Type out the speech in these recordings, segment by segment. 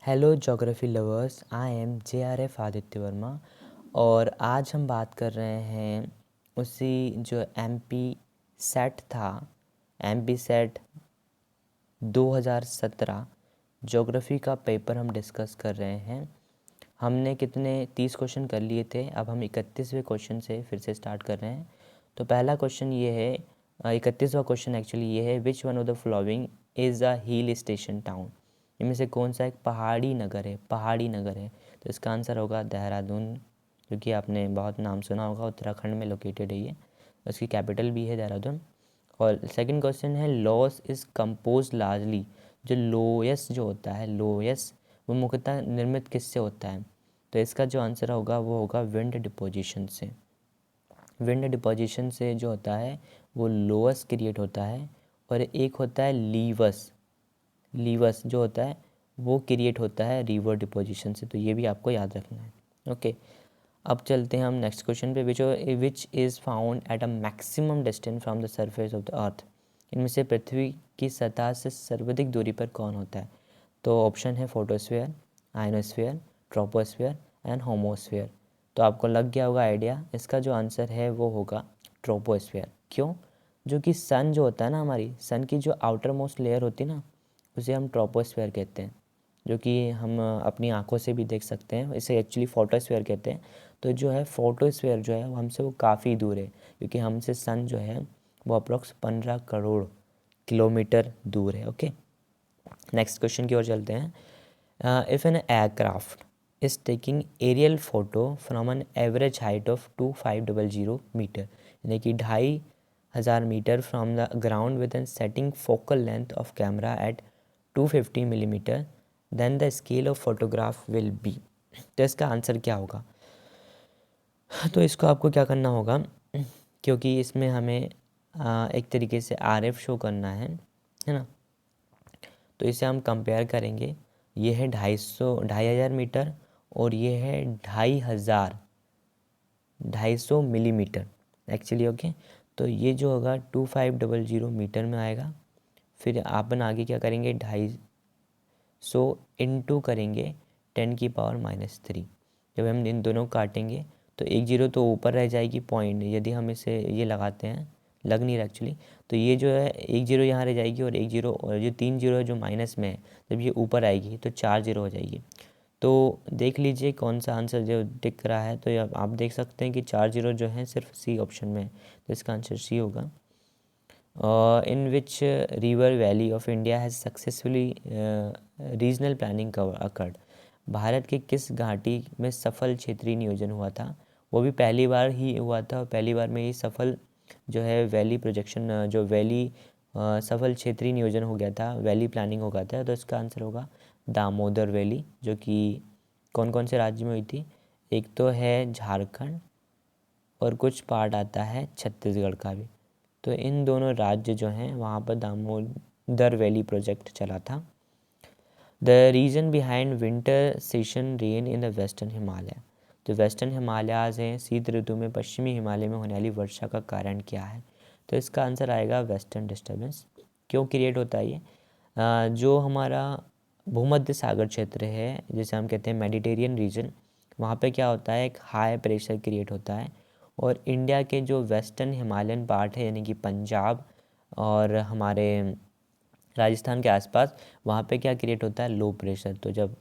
Hello geography lovers, I am JRF Aditya Verma. और आज हम बात कर रहे हैं उसी जो MP सेट था, MP सेट 2017 ज्योग्राफी का पेपर हम डिस्कस कर रहे हैं। हमने कितने 30 क्वेश्चन कर लिए थे, अब हम 31वें क्वेश्चन से फिर से स्टार्ट कर रहे हैं। तो पहला क्वेश्चन ये है, 31वां क्वेश्चन एक्चुअली ये है, which one of the following is a hill station town. इनमें से कौन सा एक पहाड़ी नगर है, पहाड़ी नगर है। तो इसका आंसर होगा देहरादून, जो कि आपने बहुत नाम सुना होगा, उत्तराखंड में लोकेटेड है ये, उसकी कैपिटल भी है देहरादून। और सेकंड क्वेश्चन है, लॉस इज़ कंपोज लार्जली। जो लोयस जो होता है, लोयस वो मुख्यतः निर्मित किससे होता है। तो इसका जो आंसर होगा वो होगा विंड डिपोजिशन से। विंड डिपोजिशन से जो होता है वो लोअस क्रिएट होता है। और एक होता है लीवस, लीवस जो होता है वो क्रिएट होता है रिवर डिपोजिशन से। तो ये भी आपको याद रखना है। ओके, अब चलते हैं हम नेक्स्ट क्वेश्चन पे, which is found at a maximum distance from the surface of the earth. इनमें से पृथ्वी की सतह से सर्वाधिक दूरी पर कौन होता है। तो ऑप्शन है photosphere, ionosphere, troposphere and homosphere. तो आपको लग गया होगा आइडिया, इसका जो आंसर है वो होगा ट्रोपोस्फीयर। क्यों? जो कि सन जो होता है ना, हमारी सन की जो आउटर मोस्ट लेयर होती है ना, उसे हम ट्रोपोस्फीयर कहते हैं, जो कि हम अपनी आंखों से भी देख सकते हैं। इसे एक्चुअली फोटोस्फीयर कहते हैं। तो जो है फोटोस्फीयर जो है वो हमसे वो काफ़ी दूर है, क्योंकि हमसे सन जो है वो अप्रोक्स 15 करोड़ किलोमीटर दूर है। ओके, नेक्स्ट क्वेश्चन की ओर चलते हैं। If an aircraft is taking aerial photo from an average height of 2500 metre, यानी कि 2500 metre from the ground with an setting focal length of camera at 250 millimetre, then the scale of photograph will be. तो इसका answer क्या होगा। तो इसको आपको क्या करना होगा, क्योंकि इसमें हमें एक तरीके से RF शो करना है ना। तो इसे हम कंपेयर करेंगे, ये है 250 मीटर और ये है 250 मिलीमीटर एक्चुअली। ओके, तो ये जो होगा 2500 मीटर में आएगा। फिर अपन आगे क्या करेंगे, 250 इंटू करेंगे 10⁻³ जब हम इन दोनों काटेंगे तो एक जीरो तो ऊपर रह जाएगी पॉइंट, यदि हम इसे ये लगाते हैं, लग नहीं रहा एक्चुअली। तो ये जो है एक जीरो यहाँ रह जाएगी और एक जीरो, और जो 3 जीरो है जो माइनस में है, जब ये ऊपर आएगी तो 4 जीरो हो जाएगी। तो देख लीजिए कौन सा आंसर जो दिख रहा है। तो आप देख सकते हैं कि 4 जीरो जो है सिर्फ सी ऑप्शन में है, तो इसका आंसर सी होगा। In which river valley of India has successfully regional planning occurred. Bharat के किस घाटी में सफल क्षेत्रीय नियोजन हुआ था। वो भी पहली बार ही हुआ था, और पहली बार में ही सफल जो है वैली प्रोजेक्शन, जो वैली सफल क्षेत्रीय नियोजन हो गया था, वैली प्लानिंग हो गया था। तो इसका आंसर होगा दामोदर वैली, जो कि कौन कौन से राज्य में हुई थी। एक तो है झारखंड और कुछ पार्ट आता है छत्तीसगढ़ का भी। तो इन दोनों राज्य जो हैं वहाँ पर दामोदर वैली प्रोजेक्ट चला था। The reason behind winter session rain in the western Himalaya. जो वेस्टर्न हिमालयाज हैं, शीत ऋतु में पश्चिमी हिमालय में होने वाली वर्षा का कारण क्या है। तो इसका आंसर आएगा वेस्टर्न डिस्टर्बेंस। क्यों क्रिएट होता है ये, जो हमारा भूमध्य सागर क्षेत्र है, जिसे हम कहते हैं मेडिटेरियन रीजन, वहाँ पे क्या होता है, एक हाई प्रेशर क्रिएट होता है। और इंडिया के जो वेस्टर्न हिमालयन पार्ट है, यानी कि पंजाब और हमारे राजस्थान के आसपास, वहाँ पे क्या क्रिएट होता है, लो प्रेशर। तो जब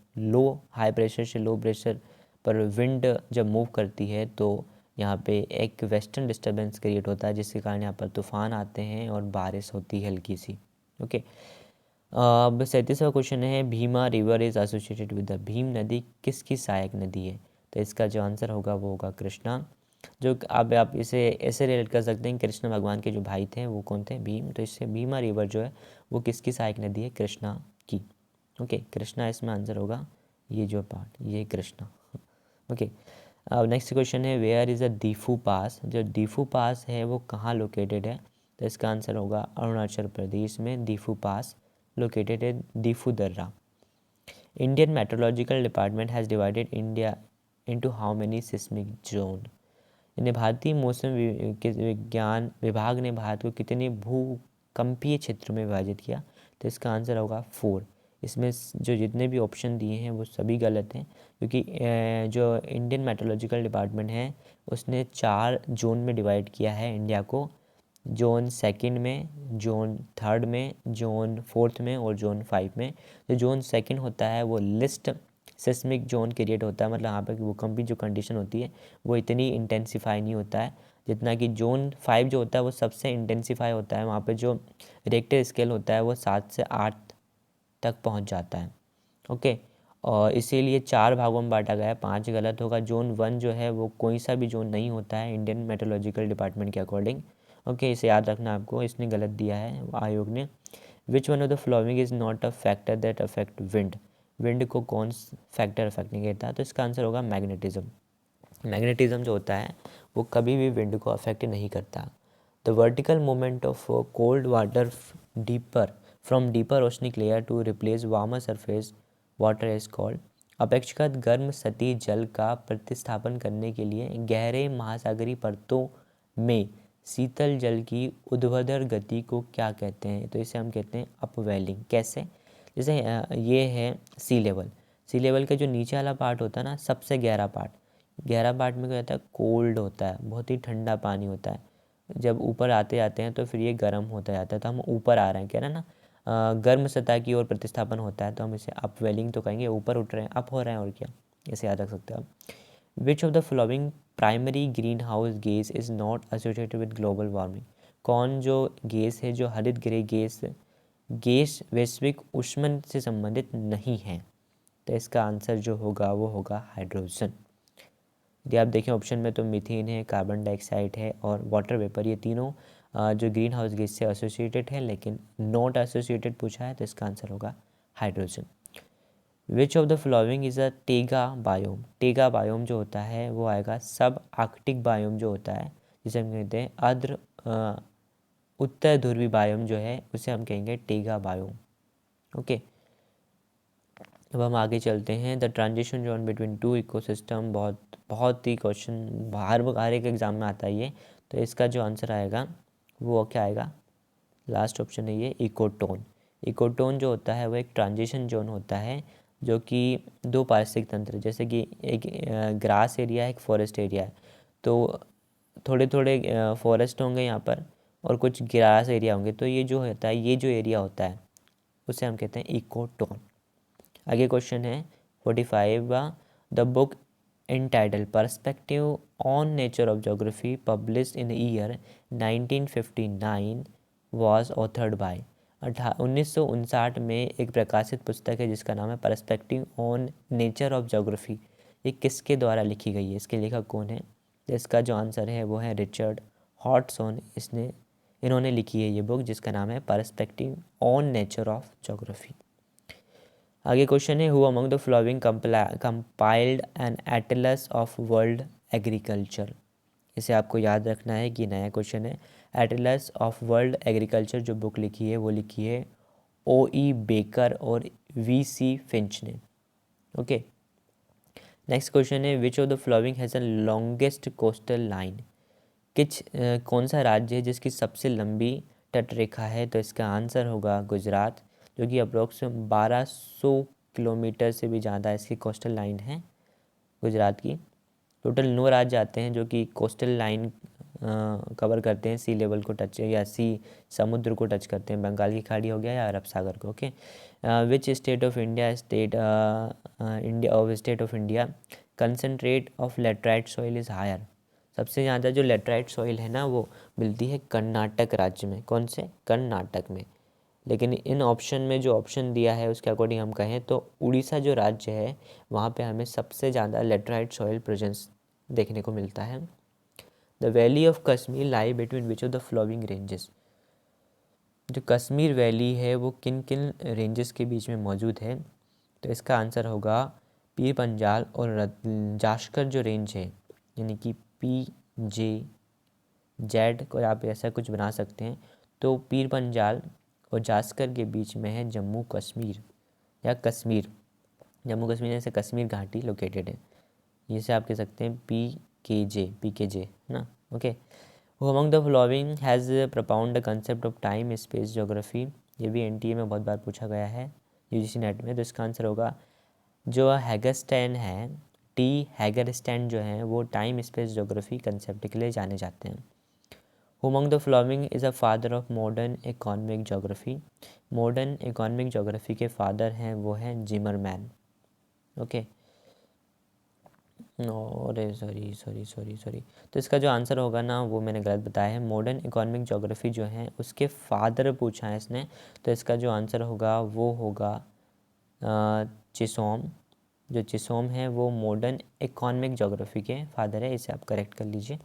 हाई प्रेशर से लो प्रेशर पर विंड जब मूव करती है तो यहाँ पे एक वेस्टर्न डिस्टर्बेंस क्रिएट होता है, जिसके कारण यहाँ पर तूफान आते हैं और बारिश होती है हल्की सी। ओके, अब 37वां क्वेश्चन है, Bhima river is associated with the. Bhim नदी किसकी सहायक नदी है। तो इसका जो आंसर होगा वो होगा कृष्णा। जो अब आप इसे ऐसे रिलेट कर सकते हैं, कृष्ण भगवान के जो भाई थे वो कौन थे, भीम। तो इससे भीमा रिवर जो है वो किसकी सहायक नदी है, कृष्णा की। ओके, कृष्णा इसमें आंसर होगा, ये जो पार्ट, ये कृष्णा। ओके, अब नेक्स्ट क्वेश्चन है, वेयर इज़ अ दीफू पास। जो दीफू पास है वो कहाँ लोकेटेड है। तो इसका आंसर होगा अरुणाचल प्रदेश में दीफू पास लोकेटेड है, दीफू दर्रा। Indian meteorological department has divided India into how many seismic zone. यानी भारतीय मौसम विज्ञान विभाग ने भारत को कितने भूकंपीय क्षेत्रों में विभाजित किया। तो इसका आंसर होगा 4। इसमें जो जितने भी ऑप्शन दिए हैं वो सभी गलत हैं, क्योंकि जो इंडियन मेट्रोलॉजिकल डिपार्टमेंट है उसने 4 जोन में डिवाइड किया है इंडिया को। जोन सेकंड में, जोन थर्ड में, जोन फोर्थ में और जोन 5 में। तो जोन सेकंड होता है वो लिस्ट सिस्मिक जोन क्रिएट होता है, मतलब यहाँ पर भूकंप की जो कंडीशन होती है वो इतनी इंटेंसिफाई नहीं होता है जितना कि जोन 5 जो होता है वो सबसे इंटेंसिफाई होता है। वहाँ पे जो रिक्टर स्केल होता है वो 7 से 8 तक पहुँच जाता है। ओके, और इसीलिए 4 भागों में बांटा गया है, 5 गलत होगा। जोन 1 जो है वो कोई सा भी जोन नहीं होता है इंडियन मेट्रोलॉजिकल डिपार्टमेंट के अकॉर्डिंग। ओके, इसे याद रखना आपको, इसने गलत दिया है आयोग ने। Which one of the following is not a factor that affect wind. Wind को कौन फैक्टर अफेक्ट नहीं करता, तो इसका आंसर होगा मैग्नेटिज्म। मैग्नेटिज्म जो होता है वो कभी भी विंड को अफेक्ट नहीं करता। The vertical movement of cold water deeper from deeper oceanic layer to replace warmer surface water is called. अपेक्षाकृत गर्म सतही जल का प्रतिस्थापन करने के लिए गहरे महासागरीय परतों में शीतल जल की ऊर्ध्वाधर गति को क्या कहते हैं, तो इसे हम कहते हैं अपवेलिंग। कैसे, जैसे ये है सी लेवल। सी लेवल का जो नीचे वाला पार्ट होता है ना, सबसे गहरा पार्ट, गहरा पार्ट में क्या होता है, कोल्ड होता है, बहुत ही ठंडा पानी होता है। जब ऊपर आते जाते हैं तो फिर ये गर्म होता जाता है, तो हम ऊपर आ रहे हैं, कह रहे हैं ना, गर्म सतह की ओर प्रतिस्थापन होता है, तो हम इसे अपवेलिंग तो कहेंगे, ऊपर उठ रहे हैं, अप हो रहे हैं, और क्या, इसे याद रख सकते हैं आप। विच of the following primary green house gas is not associated with global warming. कौन जो गैस है, जो हरित गृह गैस वैश्विक ऊष्मन से संबंधित नहीं है, तो इसका आंसर जो होगा वो होगा हाइड्रोजन। यदि आप देखें ऑप्शन में तो मीथेन है, कार्बन डाइऑक्साइड है और वाटर वेपर, ये तीनों जो ग्रीन हाउस गैस से एसोसिएटेड है, लेकिन नॉट एसोसिएटेड पूछा है, तो इसका आंसर होगा hydrogen. Which of the following is a Tega biome. Tega biome जो होता है वो आएगा सब आर्कटिक बायोम जो होता है, जिसे हम कहते हैं अर्ध उत्तर ध्रुवी बायोम जो है उसे हम कहेंगे टेगा बायोम। ओके, अब हम आगे चलते हैं। The transition zone between two ecosystem, बहुत ही क्वेश्चन हर एक एग्जाम में आता है ये, तो इसका जो आंसर आएगा वो क्या आएगा, लास्ट ऑप्शन है ये इकोटोन। इकोटोन जो होता है वो एक ट्रांजिशन जोन होता है जो कि 2 पारिस्थितिक तंत्र, जैसे कि एक ग्रास एरिया है, एक फॉरेस्ट एरिया है, तो थोड़े थोड़े फॉरेस्ट होंगे यहाँ पर और कुछ ग्रास एरिया होंगे, तो ये जो होता है, ये जो एरिया होता है उसे हम कहते हैं इकोटोन। आगे क्वेश्चन है 45 the book entitled Perspective on Nature of Geography published in the year 1959 was authored by। 1959 में एक प्रकाशित पुस्तक है जिसका नाम है perspective on nature of geography. ये किसके द्वारा लिखी गई है, इसके लेखक कौन है, तो इसका जो आंसर है वो है रिचर्ड हॉटसन। इन्होंने लिखी है ये बुक जिसका नाम है perspective on nature of geography. आगे क्वेश्चन है who among the following compiled an atlas of world agriculture. इसे आपको याद रखना है कि नया क्वेश्चन है। एटलस ऑफ वर्ल्ड एग्रीकल्चर जो बुक लिखी है वो लिखी है O.E. बेकर और V.C. फिंच ने। ओके, नेक्स्ट क्वेश्चन है विच of the following has a longest coastal line. कौन सा राज्य है जिसकी सबसे लंबी तटरेखा है, तो इसका आंसर होगा गुजरात, जो कि अप्रोक्स 1200 किलोमीटर से भी ज़्यादा इसकी कोस्टल लाइन है गुजरात की। टोटल 9 राज्य आते हैं जो कि कोस्टल लाइन कवर करते हैं, सी लेवल को टच या समुद्र को टच करते हैं, बंगाल की खाड़ी हो गया या अरब सागर को। Okay, which state of India concentrate of laterite soil is higher. सबसे ज़्यादा जो लेटराइट सॉइल है ना वो मिलती है कर्नाटक राज्य में। कौन से, कर्नाटक में। लेकिन इन ऑप्शन में जो ऑप्शन दिया है उसके अकॉर्डिंग हम कहें तो उड़ीसा जो राज्य है वहाँ पे हमें सबसे ज़्यादा लेटराइट सॉइल प्रेजेंस देखने को मिलता है। The valley of Kashmir lie between which of the flowing ranges. जो कश्मीर वैली है वो किन किन रेंजेस के बीच में मौजूद है, तो इसका आंसर होगा पीर पंजाल और जाश्कर जो रेंज है, यानी कि PJZ को आप ऐसा कुछ बना सकते हैं। तो पीर पंजाल और जास्कर के बीच में है जम्मू कश्मीर या कश्मीर, जम्मू कश्मीर जैसे कश्मीर घाटी लोकेटेड है, जिसे आप कह सकते हैं PKJ ना। Okay, who among the following has propound the concept of time space geography. ये भी NTA में बहुत बार पूछा गया है। यूजीसी नेट में। तो इसका आंसर होगा जो हैगरस्टैन है, टी हैगरस्टैन जो है वो टाइम स्पेस ज्योग्राफी कंसेप्ट के लिए जाने जाते हैं। Who among the following is a father of modern economic geography? Modern economic geography के फादर हैं वो हैं जिमरमैन। ओके, अरे सॉरी। तो इसका जो आंसर होगा ना वो मैंने गलत बताया है। मॉडर्न इकोनॉमिक जोग्राफी जो है उसके फादर पूछा है इसने, तो इसका जो आंसर होगा वो होगा चिसोम। जो चिसोम है वो मॉडर्न इकोनॉमिक जोग्राफी के फादर है, इसे आप करेक्ट कर लीजिए।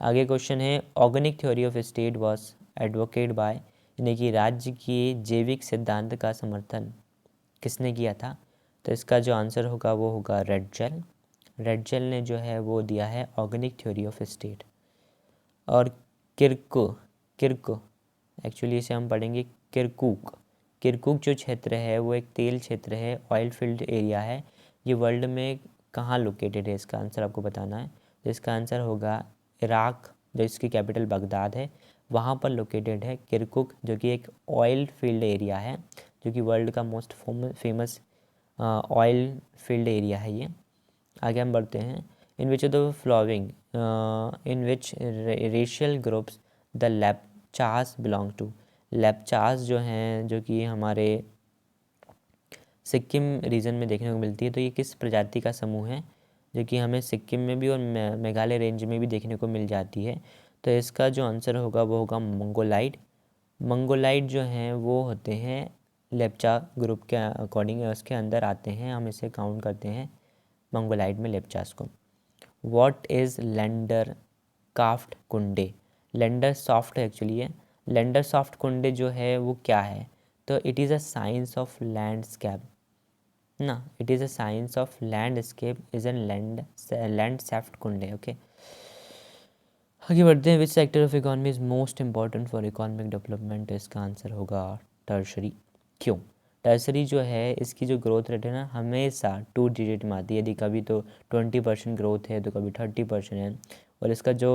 आगे क्वेश्चन है organic theory of state was advocate by, यानी कि राज्य के जैविक सिद्धांत का समर्थन किसने किया था? तो इसका जो आंसर होगा वो होगा रेडजेल। रेडजेल ने जो है वो दिया है ऑर्गेनिक थ्योरी ऑफ स्टेट। और किर्को एक्चुअली इसे हम पढ़ेंगे किरकुक। किरकुक जो क्षेत्र है वो एक तेल क्षेत्र है, ऑयल फील्ड एरिया है। ये वर्ल्ड में कहाँ लोकेटेड है, इसका आंसर आपको बताना है। तो इसका आंसर होगा इराक, जो इसकी कैपिटल बगदाद है वहाँ पर लोकेटेड है किरकुक, जो कि एक ऑयल फील्ड एरिया है, जो कि वर्ल्ड का most famous oil field area है ये। आगे हम बढ़ते हैं। In which of the following in which racial groups the Lepchas belong to. Lepchas जो हैं जो कि हमारे सिक्किम रीजन में देखने को मिलती है, तो ये किस प्रजाति का समूह है जो कि हमें सिक्किम में भी और मेघालय रेंज में भी देखने को मिल जाती है? तो इसका जो आंसर होगा वो होगा मंगोलाइड। मंगोलाइड जो हैं वो होते हैं लेप्चा ग्रुप के अकॉर्डिंग उसके अंदर आते हैं, हम इसे काउंट करते हैं मंगोलाइड में लेप्चास को। व्हाट इज़ लेंडर काफ्ट कुंडे? लेंडर सॉफ्ट एक्चुअली है। लेंडर सॉफ्ट कुंडे जो है वो क्या है? तो it is a science of landscape ना, it is a science of landscape is an लैंड सॉफ्ट कुंडे। ओके, आगे बढ़ते हैं। Which sector of economy is most important for economic development? इसका आंसर होगा टर्शरी। क्यों? टर्सरी जो है इसकी जो ग्रोथ रेट है ना हमेशा 2 डिजिट में आती है, यदि कभी तो 20% ग्रोथ है तो कभी 30% है। और इसका जो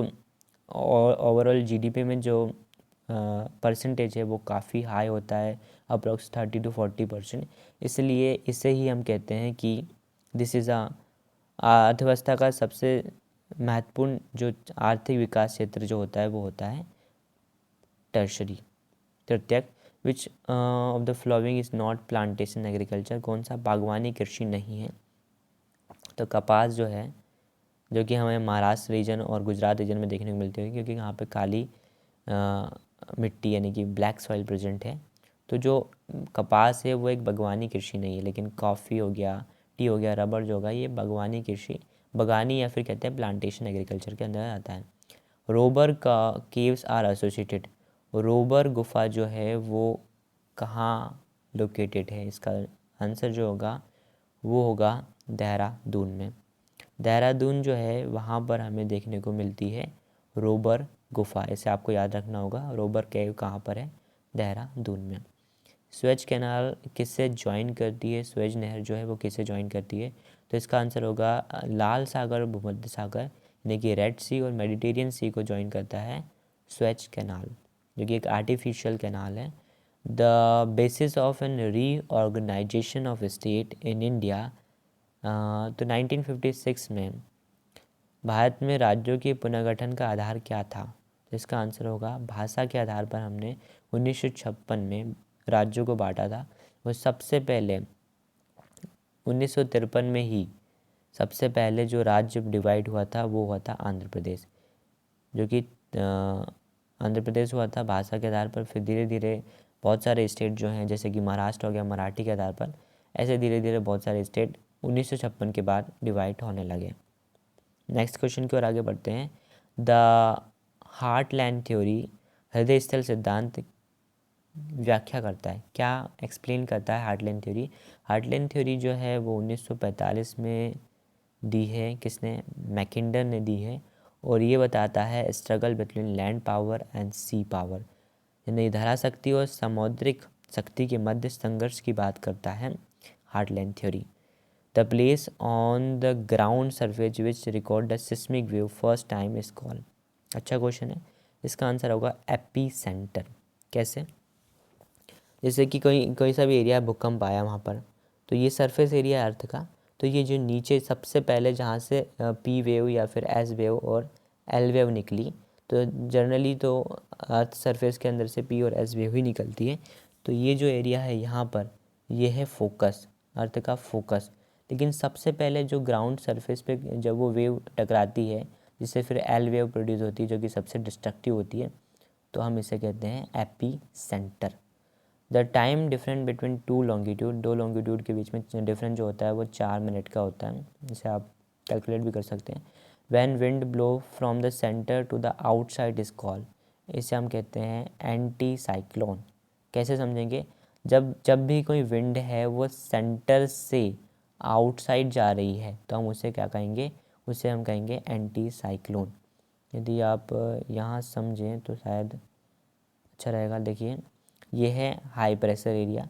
ओवरऑल जीडीपी में जो परसेंटेज है वो काफ़ी हाई होता है, अप्रोक्स 30 to 40%। इसलिए इसे ही हम कहते हैं कि दिस इज़ अर्थव्यवस्था का सबसे महत्वपूर्ण जो आर्थिक विकास क्षेत्र जो होता है वो होता है टर्शरी, तृतीयक। विच of the following is not plantation agriculture? कौन सा बागवानी कृषि नहीं है? तो कपास जो है जो कि हमें महाराष्ट्र रीजन और गुजरात रीजन में देखने को मिलती है, क्योंकि यहाँ पे काली मिट्टी यानी कि ब्लैक सॉइल प्रेजेंट है। तो जो कपास है वो एक बागवानी कृषि नहीं है, लेकिन कॉफ़ी हो गया, टी हो गया, रबर जो होगा ये बागवानी कृषि, बागानी या फिर कहते हैं प्लांटेशन एग्रीकल्चर के अंदर आता है। रोबर का केव्स आर एसोसिएटेड, रोबर गुफा जो है वो कहाँ लोकेटेड है? इसका आंसर जो होगा वो होगा देहरादून में। देहरादून जो है वहाँ पर हमें देखने को मिलती है रोबर गुफा, इसे आपको याद रखना होगा। रोबर केव कहाँ पर है? देहरादून में। स्वेज कैनाल किससे ज्वाइन करती है? स्वेज नहर जो है वो किससे ज्वाइन करती है? तो इसका आंसर होगा लाल सागर और भूमध्य सागर, यानी कि रेड सी और मेडिटेरियन सी को ज्वाइन करता है स्वेज कैनाल, जो कि एक आर्टिफिशियल कैनाल है। The basis of an reorganisation of state in India, तो 1956 में भारत में राज्यों के पुनर्गठन का आधार क्या था? तो इसका आंसर होगा भाषा के आधार पर हमने 1956 में राज्यों को बांटा था। वो सबसे पहले 1953 में ही सबसे पहले जो राज्य डिवाइड हुआ था वो हुआ था आंध्र प्रदेश, जो कि आंध्र प्रदेश हुआ था भाषा के आधार पर। फिर धीरे धीरे बहुत सारे स्टेट जो हैं जैसे कि महाराष्ट्र हो गया मराठी के आधार पर, ऐसे धीरे धीरे बहुत सारे स्टेट 1956 के बाद डिवाइड होने लगे। नेक्स्ट क्वेश्चन की ओर आगे बढ़ते हैं। द हार्टलैंड थ्योरी हृदय स्थल सिद्धांत व्याख्या करता है, क्या एक्सप्लेन करता है हार्टलैंड थ्योरी? हार्टलैंड थ्योरी जो है वो 1945 में दी है, किसने? मैकिंडर ने दी है। और ये बताता है struggle between land power and sea power, यानी धरा शक्ति और समुद्रिक शक्ति के मध्य संघर्ष की बात करता है heartland theory. The place on the ground surface which record the seismic wave first time is called. अच्छा क्वेश्चन है, इसका आंसर होगा एपी सेंटर। कैसे? जैसे कि कोई सा भी एरिया भूकंप आया वहाँ पर, तो ये सरफेस एरिया अर्थ का, तो ये जो नीचे सबसे पहले जहाँ से पी वेव या फिर एस वेव और एल वेव निकली, तो जनरली तो अर्थ सरफेस के अंदर से पी और एस वेव ही निकलती है। तो ये जो एरिया है यहाँ पर, ये है फोकस, अर्थ का फोकस। लेकिन सबसे पहले जो ग्राउंड सरफेस पे जब वो वेव टकराती है, जिससे फिर एल वेव प्रोड्यूस होती है जो कि सबसे डिस्ट्रक्टिव होती है, तो हम इसे कहते हैं AP centre. The time different between two longitude, दो लॉन्गिट्यूड के बीच में डिफरेंस जो होता है वो 4 मिनट का होता है, जिसे आप कैलकुलेट भी कर सकते हैं। When wind blow from the centre to the outside is called, इसे हम कहते हैं एंटी साइक्लोन। कैसे समझेंगे? जब भी कोई विंड है वो सेंटर से आउटसाइड जा रही है तो हम उसे क्या कहेंगे? उसे हम कहेंगे एंटी साइक्लोन। यदि आप यहाँ समझें तो शायद अच्छा रहेगा। देखिए, ये है हाई प्रेशर एरिया।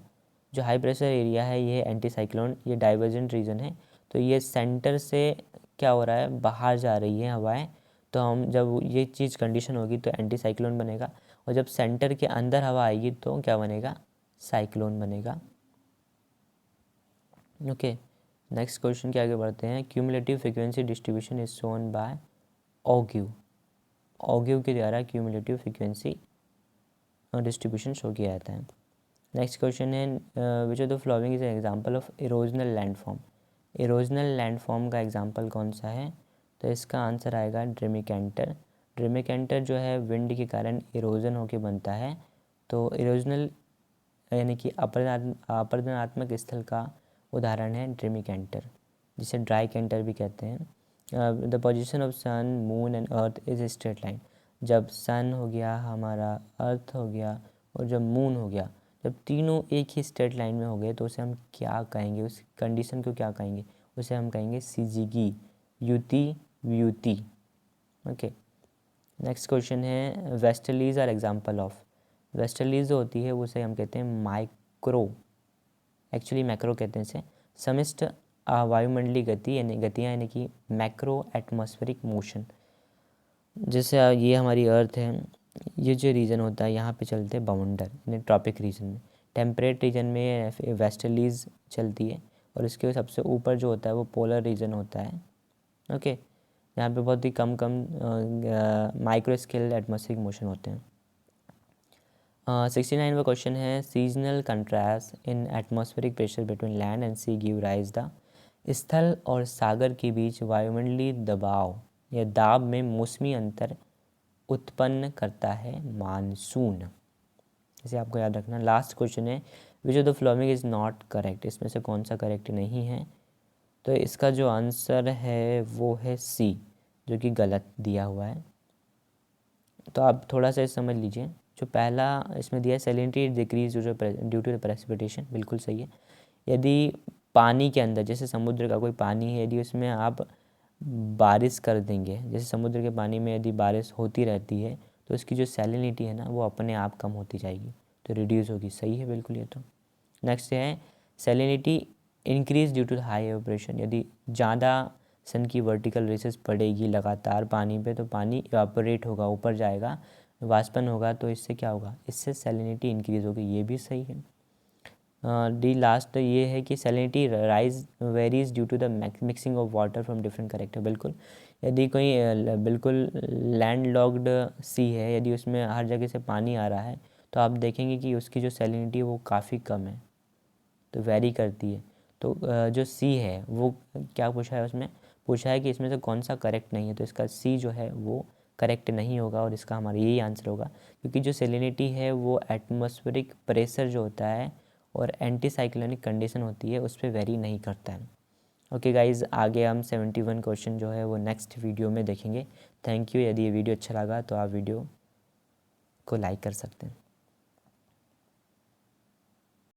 जो हाई प्रेशर एरिया है ये एंटी साइक्लोन, ये डाइवर्जेंट रीजन है। तो ये सेंटर से क्या हो रहा है, बाहर जा रही है हवाएं। तो हम जब ये चीज़ कंडीशन होगी तो एंटी साइक्लोन बनेगा, और जब सेंटर के अंदर हवा आएगी तो क्या बनेगा? साइक्लोन बनेगा। ओके, नेक्स्ट क्वेश्चन के आगे बढ़ते हैं। Cumulative frequency distribution is shown by ogive. Ogive के द्वारा क्यूमुलेटिव फ्रीक्वेंसी डिस्ट्रीब्यूशन शो किया जाता है। नेक्स्ट क्वेश्चन है विच of the following is an example of erosional landform. Erosional landform का एग्जांपल कौन सा है? तो इसका आंसर आएगा ड्रिमिकेंटर। ड्रिमिकेंटर जो है विंड के कारण इरोजन होके बनता है। तो इरोजनल यानी कि अपरदनात्मक स्थल का उदाहरण है ड्रिमिकेंटर, जिसे ड्राई कैंटर भी कहते हैं। The position of sun moon and earth is straight line. जब सन हो गया हमारा, अर्थ हो गया और जब मून हो गया, जब तीनों एक ही स्ट्रेट लाइन में हो गए तो उसे हम क्या कहेंगे? उस कंडीशन को क्या कहेंगे? उसे हम कहेंगे सीजीगी, युति व्युति। ओके, नेक्स्ट क्वेश्चन है westerlies are example of. Westerlies जो होती है उसे हम कहते हैं माइक्रो, एक्चुअली मैक्रो कहते हैं इसे, समिष्ट वायुमंडलीय गतियाँ यानी कि मैक्रो एटमॉस्फेरिक मोशन। जैसे ये हमारी अर्थ है, ये जो रीजन होता है यहाँ पे चलते हैं बाउंडर यानी ट्रॉपिक रीजन में। टेम्परेट रीजन में वेस्टर्लीज चलती है, और इसके सबसे ऊपर जो होता है वो पोलर रीजन होता है। ओके, यहाँ पे बहुत ही कम माइक्रो स्केल एटमॉस्फेरिक मोशन होते हैं। 69वां क्वेश्चन है seasonal contrast in atmospheric pressure between land and sea give rise the. स्थल और सागर के बीच वायुमंडलीय दबाव या दाब में मौसमी अंतर उत्पन्न करता है मानसून। इसे आपको याद रखना। लास्ट क्वेश्चन है विच of the following is not correct. इसमें से कौन सा करेक्ट नहीं है? तो इसका जो आंसर है वो है सी, जो कि गलत दिया हुआ है। तो आप थोड़ा सा समझ लीजिए। जो पहला इसमें दिया है salinity decrease due to the precipitation, बिल्कुल सही है। यदि पानी के अंदर, जैसे समुद्र का कोई पानी है, यदि उसमें आप बारिश कर देंगे, जैसे समुद्र के पानी में यदि बारिश होती रहती है तो उसकी जो सैलिनिटी है ना वो अपने आप कम होती जाएगी, तो रिड्यूस होगी। सही है बिल्कुल ये तो। नेक्स्ट है salinity increase due to high evaporation. यदि ज़्यादा सन की वर्टिकल रेसेस पड़ेगी लगातार पानी पे तो पानी इवापोरेट होगा, ऊपर जाएगा, वाष्पन होगा, तो इससे क्या होगा? इससे सैलिनिटी इंक्रीज होगी। ये भी सही है। डी लास्ट ये है कि salinity rise varies due to the mixing of water from different character. बिल्कुल, यदि कोई बिल्कुल लैंड लॉक्ड सी है, यदि उसमें हर जगह से पानी आ रहा है तो आप देखेंगे कि उसकी जो सैलिनिटी है वो काफ़ी कम है, तो वेरी करती है। तो जो सी है वो क्या पूछा है? उसमें पूछा है कि इसमें से कौन सा करेक्ट नहीं है, तो इसका सी जो है वो करेक्ट नहीं होगा, और इसका हमारा यही आंसर होगा, क्योंकि जो सैलिनिटी है वो एटमॉस्फेरिक प्रेशर जो होता है और एंटी साइक्लोनिक कंडीशन होती है उस पर वेरी नहीं करता है। ओके गाइज़, आगे हम 71 क्वेश्चन जो है वो नेक्स्ट वीडियो में देखेंगे। Thank you. यदि ये वीडियो अच्छा लगा तो आप वीडियो को लाइक कर सकते हैं।